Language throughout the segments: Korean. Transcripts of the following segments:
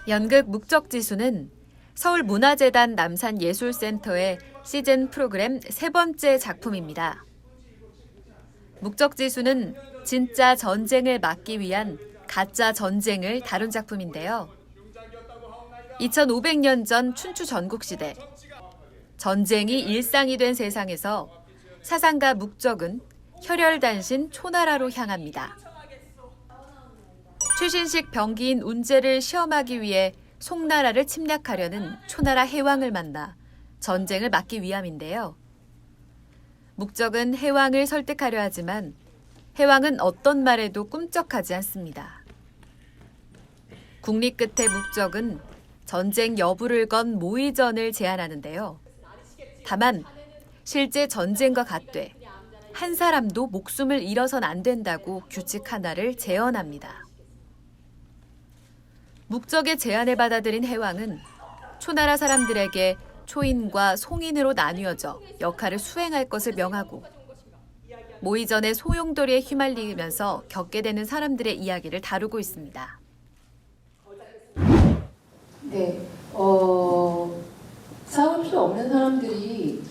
연극 묵적지수는 서울문화재단 남산예술센터의 시즌 프로그램 세 번째 작품입니다. 묵적지수는 진짜 전쟁을 막기 위한 가짜 전쟁을 다룬 작품인데요. 2500년 전 춘추 전국시대, 전쟁이 일상이 된 세상에서 사상가 묵적은 혈혈단신 초나라로 향합니다. 최신식 병기인 운제를 시험하기 위해 송나라를 침략하려는 초나라 해왕을 만나 전쟁을 막기 위함인데요. 묵적은 해왕을 설득하려 하지만 해왕은 어떤 말에도 꿈쩍하지 않습니다. 국리 끝에 묵적은 전쟁 여부를 건 모의전을 제안하는데요. 다만 실제 전쟁과 같되 한 사람도 목숨을 잃어선 안 된다고 규칙 하나를 제언합니다. 묵적의 제안을 받아들인 해왕은 초나라 사람들에게 초인과 송인으로 나뉘어져 역할을 수행할 것을 명하고 모의전의 소용돌이에 휘말리면서 겪게 되는 사람들의 이야기를 다루고 있습니다. 네, 싸울 필요 없는 사람들이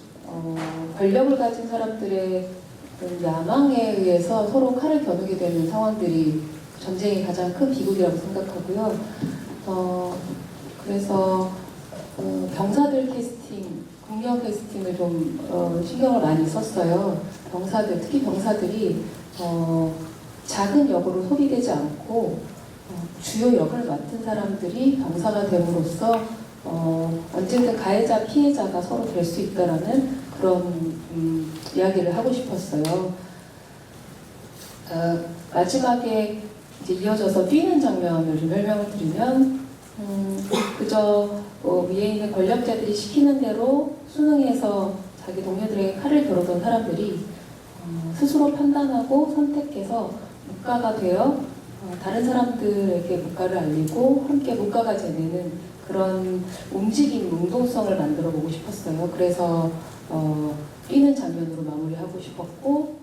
권력을 가진 사람들의 야망에 의해서 서로 칼을 겨누게 되는 상황들이 전쟁의 가장 큰 비극이라고 생각하고요. 그래서 병사들 캐스팅, 국력 캐스팅을 좀 신경을 많이 썼어요. 병사들, 특히 병사들이 작은 역으로 소비되지 않고 주요 역을 맡은 사람들이 병사가 됨으로써 언젠가 가해자, 피해자가 서로 될 수 있다라는 그런 이야기를 하고 싶었어요. 마지막에 이제 이어져서 뛰는 장면을 좀 설명을 드리면 그저 위에 있는 권력자들이 시키는 대로 순응해서 자기 동료들에게 칼을 겨루던 사람들이 스스로 판단하고 선택해서 묵가가 되어 다른 사람들에게 묵가를 알리고 함께 묵가가 되는 그런 움직임, 운동성을 만들어 보고 싶었어요. 그래서 뛰는 장면으로 마무리하고 싶었고,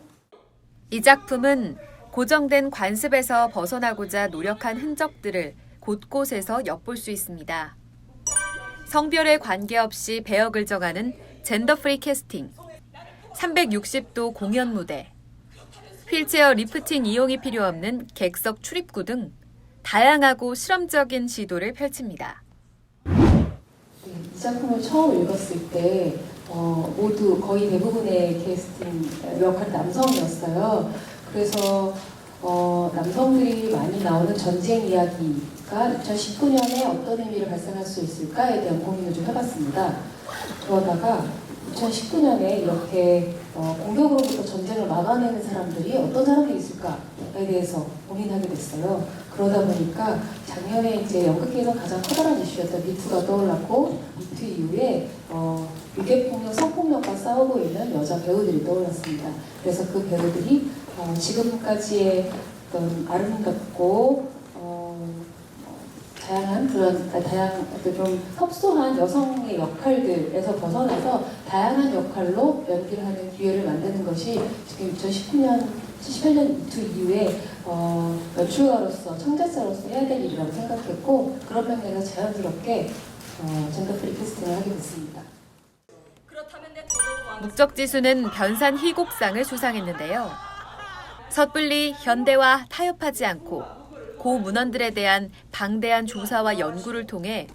이 작품은 고정된 관습에서 벗어나고자 노력한 흔적들을 곳곳에서 엿볼 수 있습니다. 성별에 관계없이 배역을 정하는 젠더 프리 캐스팅, 360도 공연 무대, 휠체어 리프팅 이용이 필요 없는 객석 출입구 등 다양하고 실험적인 시도를 펼칩니다. 이 작품을 처음 읽었을 때 모두 거의 대부분의 캐스팅 역할이 남성이었어요. 그래서 남성들이 많이 나오는 전쟁 이야기가 2019년에 어떤 의미를 발생할 수 있을까에 대한 고민을 좀 해봤습니다. 그러다가 2019년에 이렇게 공격으로부터 전쟁을 막아내는 사람들이 어떤 사람들이 있을까에 대해서 고민하게 됐어요. 그러다 보니까 작년에 이제 연극계에서 가장 커다란 이슈였던 미투가 떠올랐고, 미투 이후에 유괴폭력, 성폭력과 싸우고 있는 여자 배우들이 떠올랐습니다. 그래서 그 배우들이 지금까지의 어떤 아름답고 다양한 좀 협소한 여성의 역할들에서 벗어나서 다양한 역할로 연기를 하는 기회를 만드는 것이 지금 2018년 미투 이후에 연출가로서, 창작자로서 해야 될 일이라고 생각했고, 그런 면에서 자연스럽게 젠더 프리 캐스팅을 하게 됐습니다. 묵적지수는 변산 희곡상을 수상했는데요. 섣불리 현대와 타협하지 않고 고문헌들에 대한 방대한 조사와 연구를 통해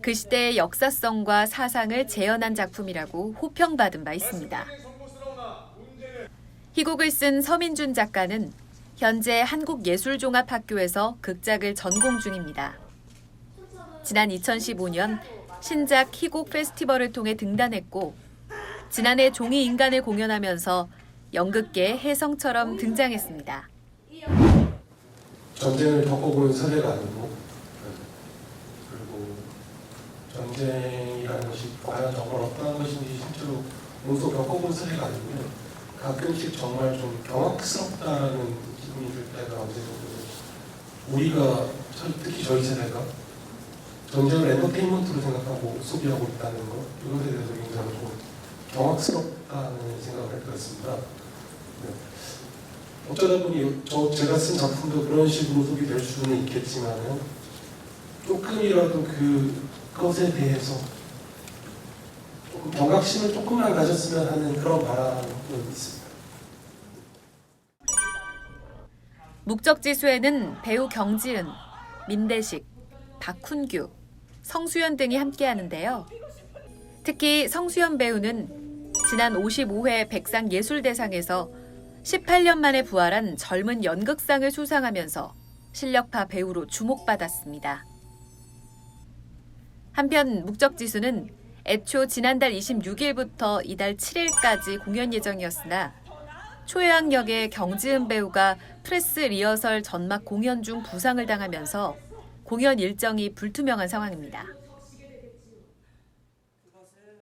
그 시대의 역사성과 사상을 재현한 작품이라고 호평받은 바 있습니다. 희곡을 쓴 서민준 작가는 현재 한국예술종합학교에서 극작을 전공 중입니다. 지난 2015년 신작 희곡 페스티벌을 통해 등단했고, 지난해 종이인간을 공연하면서 연극계의 혜성처럼 등장했습니다. 전쟁을 겪어본 사례가 아니고, 그리고 전쟁이라는 것이 과연 정말 어떠한 것인지 실제로 몸소 겪어본 사례가 아니고요. 가끔씩 정말 좀 경악스럽다라는 기분이 들 때가 언제 정도, 우리가 특히 저희 세대가 전쟁을 엔터테인먼트로 생각하고 소비하고 있다는 것, 이것에 대해서 굉장히 좀 경악스럽다는 생각을 할 것 같습니다. 네. 어쩌다 보니 제가 쓴 작품도 그런 식으로 소비될 수는 있겠지만은 조금이라도 그것에 대해서 조금 경각심을 조금만 가졌으면 하는 그런 바람은 있습니다. 묵적지수에는 배우 경지은, 민대식, 박훈규, 성수연 등이 함께하는데요. 특히 성수연 배우는 지난 55회 백상예술대상에서 18년 만에 부활한 젊은 연극상을 수상하면서 실력파 배우로 주목받았습니다. 한편 묵적지수는 애초 지난달 26일부터 이달 7일까지 공연 예정이었으나 초여학 역의 경지은 배우가 프레스 리허설 전막 공연 중 부상을 당하면서 공연 일정이 불투명한 상황입니다.